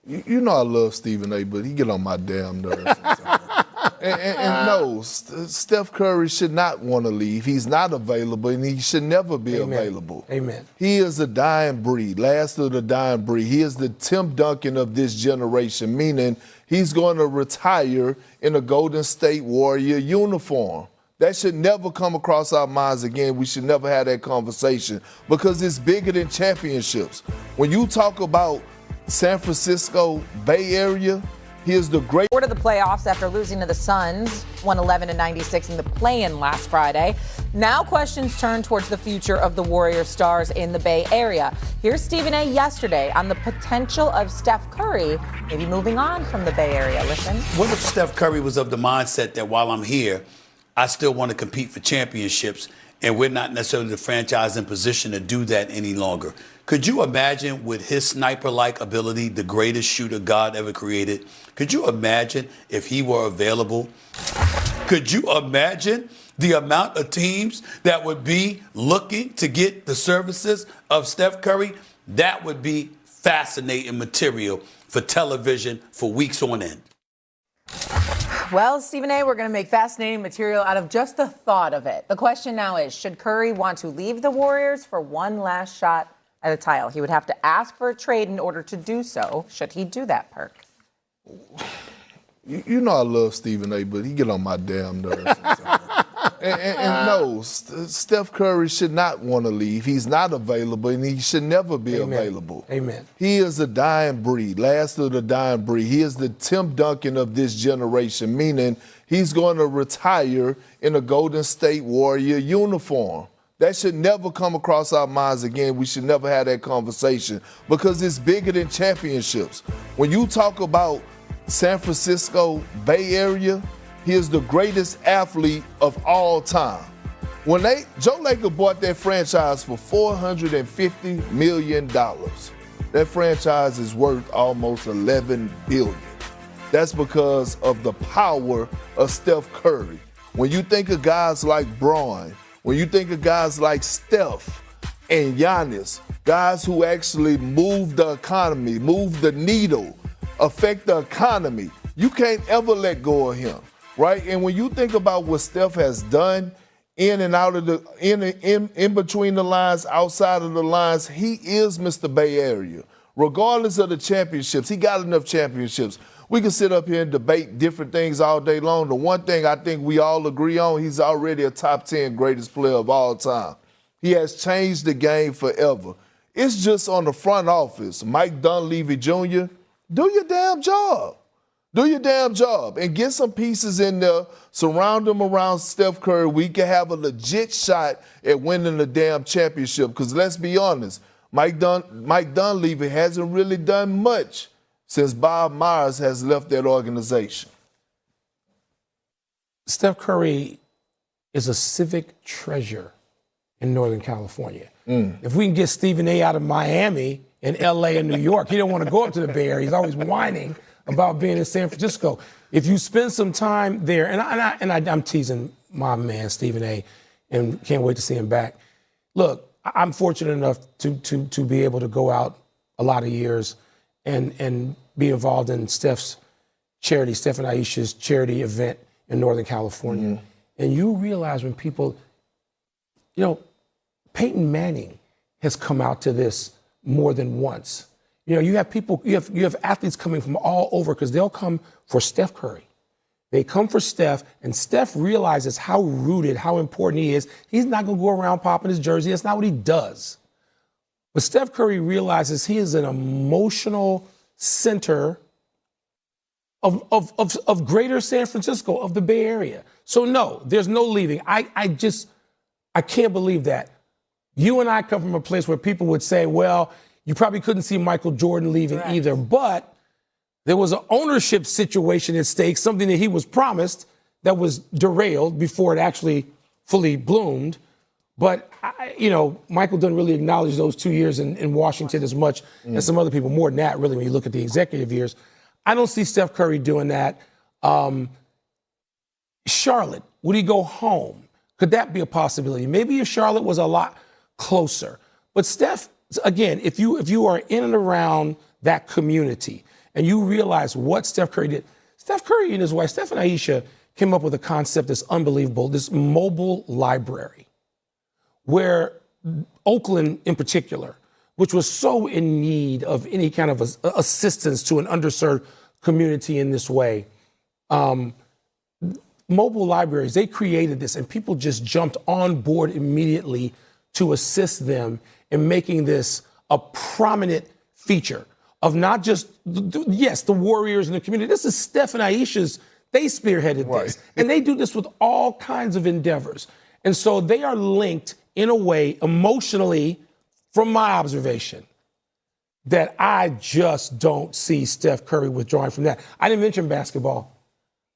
You know I love Stephen A., but he get on my damn nerves sometimes. And no, Steph Curry should not want to leave. He's not available, and he should never be available. Amen. He is a dying breed, last of the dying breed. He is the Tim Duncan of this generation, meaning he's going to retire in a Golden State Warrior uniform. That should never come across our minds again. We should never have that conversation because it's bigger than championships. When you talk about San Francisco Bay Area, he is the great. Out of the playoffs after losing to the Suns, 111-96 in the play-in last Friday. Now questions turn towards the future of the Warriors stars in the Bay Area. Here's Stephen A. yesterday on the potential of Steph Curry maybe moving on from the Bay Area. Listen. What if Steph Curry was of the mindset that while I'm here, I still want to compete for championships, and we're not necessarily the franchise in position to do that any longer? Could you imagine, with his sniper-like ability, the greatest shooter God ever created, could you imagine if he were available? Could you imagine the amount of teams that would be looking to get the services of Steph Curry? That would be fascinating material for television for weeks on end. Well, Stephen A., we're going to make fascinating material out of just the thought of it. The question now is, should Curry want to leave the Warriors for one last shot at a title? He would have to ask for a trade in order to do so. Should he do that, Perk? You know I love Stephen A., but he get on my damn nerves sometimes. and no, Steph Curry should not want to leave. He's not available, and he should never be available. Amen. He is a dying breed, last of the dying breed. He is the Tim Duncan of this generation, meaning he's going to retire in a Golden State Warrior uniform. That should never come across our minds again. We should never have that conversation because it's bigger than championships. When you talk about San Francisco Bay Area, he is the greatest athlete of all time. When Joe Lacob bought that franchise for $450 million, that franchise is worth almost $11 billion. That's because of the power of Steph Curry. When you think of guys like Braun, when you think of guys like Steph and Giannis, guys who actually move the economy, move the needle, affect the economy, you can't ever let go of him, right? And when you think about what Steph has done in and out of the in between the lines, outside of the lines, he is Mr. Bay Area. Regardless of the championships, he got enough championships. We can sit up here and debate different things all day long. The one thing I think we all agree on, he's already a top 10 greatest player of all time. He has changed the game forever. It's just on the front office. Mike Dunleavy Jr., do your damn job. Do your damn job and get some pieces in there, surround them around Steph Curry. We can have a legit shot at winning the damn championship because let's be honest, Mike Dunleavy hasn't really done much since Bob Myers has left that organization. Steph Curry is a civic treasure in Northern California. If we can get Stephen A. out of Miami and L.A. and New York, he don't want to go up to the Bay Area. He's always whining about being in San Francisco. If you spend some time there, and I'm teasing my man Stephen A. and can't wait to see him back. Look, I'm fortunate enough to be able to go out a lot of years and be involved in Steph's charity, Steph and Aisha's charity event in Northern California. And you realize when people, Peyton Manning has come out to this more than once. You have people, you have athletes coming from all over because they'll come for Steph Curry. They come for Steph, and Steph realizes how rooted, how important he is. He's not going to go around popping his jersey. That's not what he does. But Steph Curry realizes he is an emotional center of greater San Francisco, of the Bay Area. So no, there's no leaving. I can't believe that. You and I come from a place where people would say, well, you probably couldn't see Michael Jordan leaving either, but there was an ownership situation at stake, something that he was promised that was derailed before it actually fully bloomed. But, Michael doesn't really acknowledge those 2 years in Washington as much as some other people, more than that, really, when you look at the executive years. I don't see Steph Curry doing that. Charlotte, would he go home? Could that be a possibility? Maybe if Charlotte was a lot closer. But Steph, again, if you are in and around that community and you realize what Steph Curry did. Steph Curry and his wife, Steph and Aisha, came up with a concept that's unbelievable, this mobile library, where Oakland in particular, which was so in need of any kind of assistance to an underserved community in this way, mobile libraries, they created this, and people just jumped on board immediately to assist them in making this a prominent feature of not just, yes, the Warriors and the community. This is Steph and Aisha's, they spearheaded this. And they do this with all kinds of endeavors. And so they are linked in a way emotionally, from my observation, that I just don't see Steph Curry withdrawing from that. I didn't mention basketball.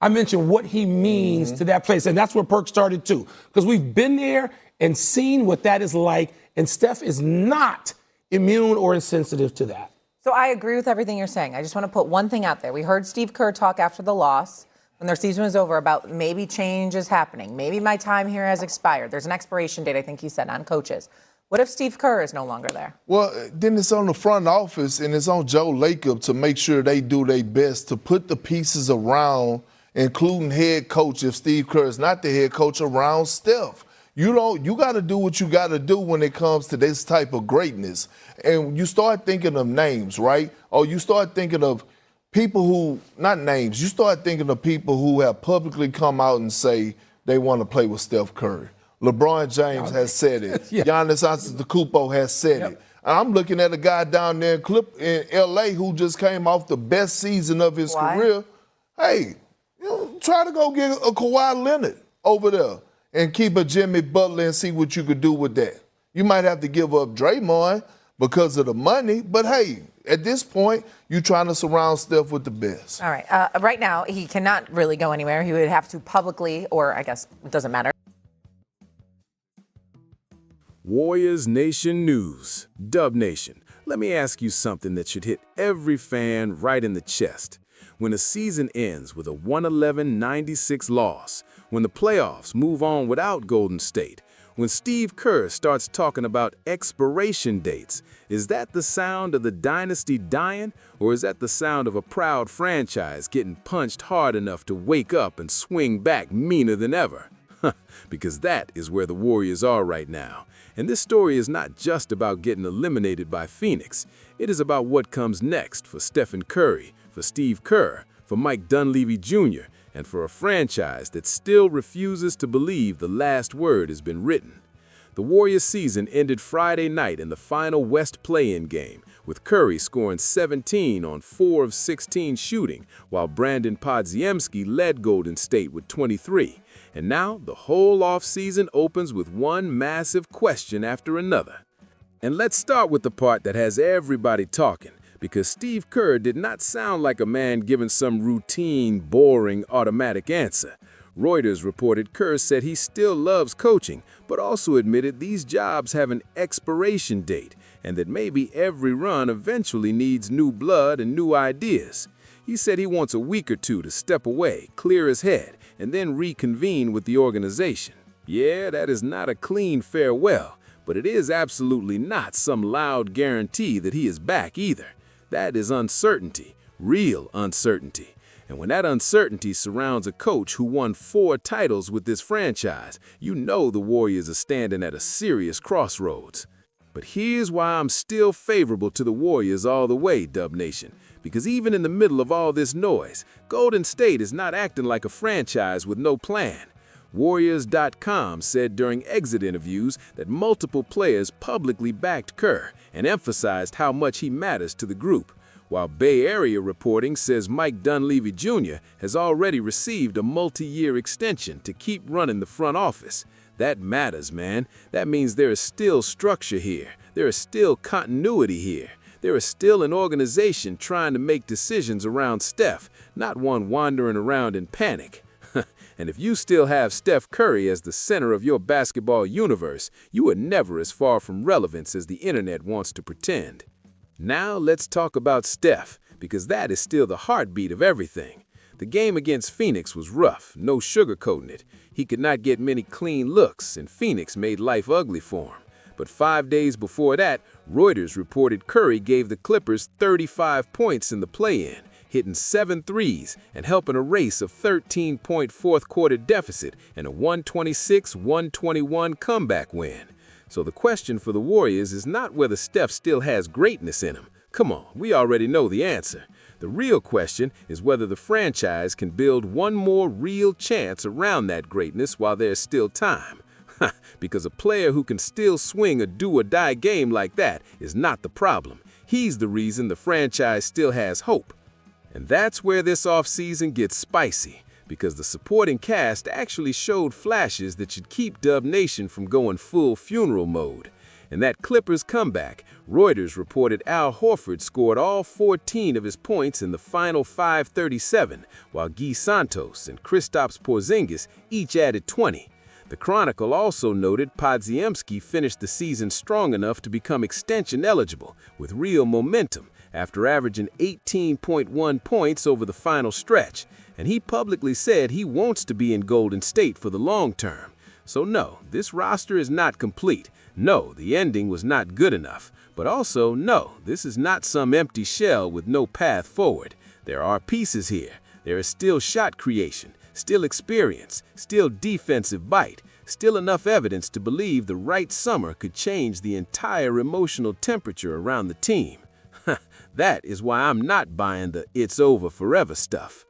I mentioned what he means to that place. And that's where Perk started too. Because we've been there and seen what that is like. And Steph is not immune or insensitive to that. So I agree with everything you're saying. I just want to put one thing out there. We heard Steve Kerr talk after the loss, when their season was over, about maybe change is happening. Maybe my time here has expired. There's an expiration date, I think he said, on coaches. What if Steve Kerr is no longer there? Well, then it's on the front office and it's on Joe Lacob to make sure they do their best to put the pieces around, including head coach, if Steve Kerr is not the head coach, around Steph. You got to do what you got to do when it comes to this type of greatness. And you start thinking of names, right? Or you start thinking of people who, not names, you start thinking of people who have publicly come out and say they want to play with Steph Curry. LeBron James has said it. Yeah. Giannis Antetokounmpo has said it. And I'm looking at a guy down there in L.A. who just came off the best season of his career. Hey, try to go get a Kawhi Leonard over there and keep a Jimmy Butler and see what you could do with that. You might have to give up Draymond because of the money, but hey, at this point, you're trying to surround Steph with the best. All right. Right now, he cannot really go anywhere. He would have to publicly, or I guess it doesn't matter. Warriors Nation News, Dub Nation. Let me ask you something that should hit every fan right in the chest. When a season ends with a 111-96 loss, when the playoffs move on without Golden State, when Steve Kerr starts talking about expiration dates, is that the sound of the dynasty dying, or is that the sound of a proud franchise getting punched hard enough to wake up and swing back meaner than ever? Because that is where the Warriors are right now. And this story is not just about getting eliminated by Phoenix. It is about what comes next for Stephen Curry, for Steve Kerr, for Mike Dunleavy Jr., and for a franchise that still refuses to believe the last word has been written. The Warriors season ended Friday night in the final West play-in game, with Curry scoring 17 on 4 of 16 shooting, while Brandon Podziemski led Golden State with 23. And now the whole offseason opens with one massive question after another. And let's start with the part that has everybody talking, because Steve Kerr did not sound like a man giving some routine, boring, automatic answer. Reuters reported Kerr said he still loves coaching, but also admitted these jobs have an expiration date, and that maybe every run eventually needs new blood and new ideas. He said he wants a week or two to step away, clear his head, and then reconvene with the organization. Yeah, that is not a clean farewell, but it is absolutely not some loud guarantee that he is back either. That is uncertainty, real uncertainty. And when that uncertainty surrounds a coach who won 4 titles with this franchise, you know the Warriors are standing at a serious crossroads. But here's why I'm still favorable to the Warriors all the way, Dub Nation. Because even in the middle of all this noise, Golden State is not acting like a franchise with no plan. Warriors.com said during exit interviews that multiple players publicly backed Kerr and emphasized how much he matters to the group, while Bay Area reporting says Mike Dunleavy Jr. has already received a multi-year extension to keep running the front office. That matters, man. That means there is still structure here. There is still continuity here. There is still an organization trying to make decisions around Steph, not one wandering around in panic. And if you still have Steph Curry as the center of your basketball universe, you are never as far from relevance as the internet wants to pretend. Now let's talk about Steph, because that is still the heartbeat of everything. The game against Phoenix was rough, no sugarcoating it. He could not get many clean looks, and Phoenix made life ugly for him. But 5 days before that, Reuters reported Curry gave the Clippers 35 points in the play-in, hitting 7 threes and helping erase a 13-point fourth-quarter deficit and a 126-121 comeback win. So the question for the Warriors is not whether Steph still has greatness in him. Come on, we already know the answer. The real question is whether the franchise can build one more real chance around that greatness while there's still time. Because a player who can still swing a do-or-die game like that is not the problem. He's the reason the franchise still has hope. And that's where this offseason gets spicy, because the supporting cast actually showed flashes that should keep Dub Nation from going full funeral mode. In that Clippers comeback, Reuters reported Al Horford scored all 14 of his points in the final 5:37, while Guy Santos and Kristaps Porzingis each added 20. The Chronicle also noted Podziemski finished the season strong enough to become extension eligible, with real momentum, after averaging 18.1 points over the final stretch, and he publicly said he wants to be in Golden State for the long term. So no, this roster is not complete. No, the ending was not good enough. But also, no, this is not some empty shell with no path forward. There are pieces here. There is still shot creation, still experience, still defensive bite, still enough evidence to believe the right summer could change the entire emotional temperature around the team. That is why I'm not buying the "it's over forever" stuff.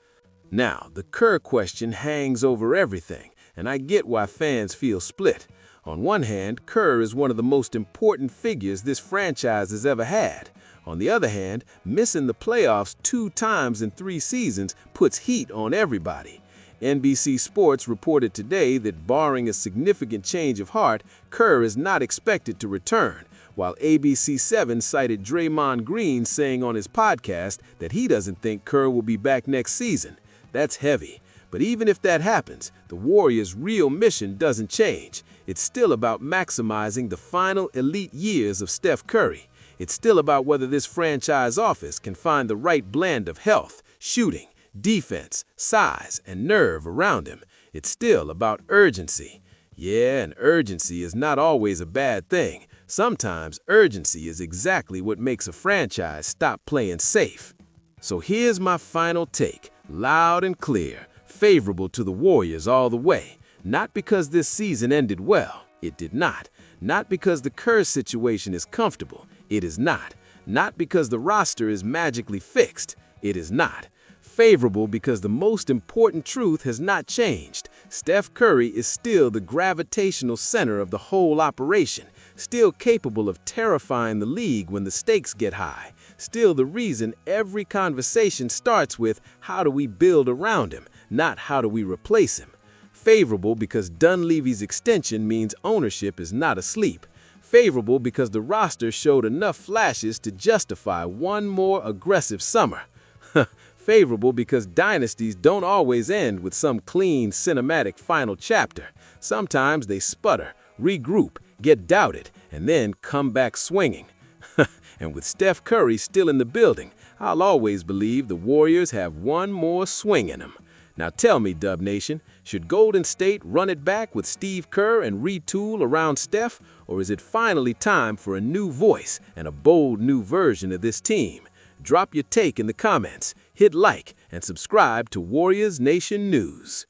Now, the Kerr question hangs over everything, and I get why fans feel split. On one hand, Kerr is one of the most important figures this franchise has ever had. On the other hand, missing the playoffs 2 times in 3 seasons puts heat on everybody. NBC Sports reported today that barring a significant change of heart, Kerr is not expected to return, while ABC7 cited Draymond Green saying on his podcast that he doesn't think Kerr will be back next season. That's heavy. But even if that happens, the Warriors' real mission doesn't change. It's still about maximizing the final elite years of Steph Curry. It's still about whether this franchise office can find the right blend of health, shooting, defense, size, and nerve around him. It's still about urgency. Yeah, and urgency is not always a bad thing. Sometimes urgency is exactly what makes a franchise stop playing safe. So here's my final take, loud and clear, favorable to the Warriors all the way. Not because this season ended well, it did not. Not because the Kerr situation is comfortable, it is not. Not because the roster is magically fixed, it is not. Favorable because the most important truth has not changed. Steph Curry is still the gravitational center of the whole operation, still capable of terrifying the league when the stakes get high, still the reason every conversation starts with how do we build around him, not how do we replace him. Favorable because Dunleavy's extension means ownership is not asleep. Favorable because the roster showed enough flashes to justify one more aggressive summer. Favorable because dynasties don't always end with some clean, cinematic final chapter. Sometimes they sputter, regroup, get doubted, and then come back swinging. And with Steph Curry still in the building, I'll always believe the Warriors have one more swing in them. Now tell me, Dub Nation, should Golden State run it back with Steve Kerr and retool around Steph, or is it finally time for a new voice and a bold new version of this team? Drop your take in the comments, hit like, and subscribe to Warriors Nation News.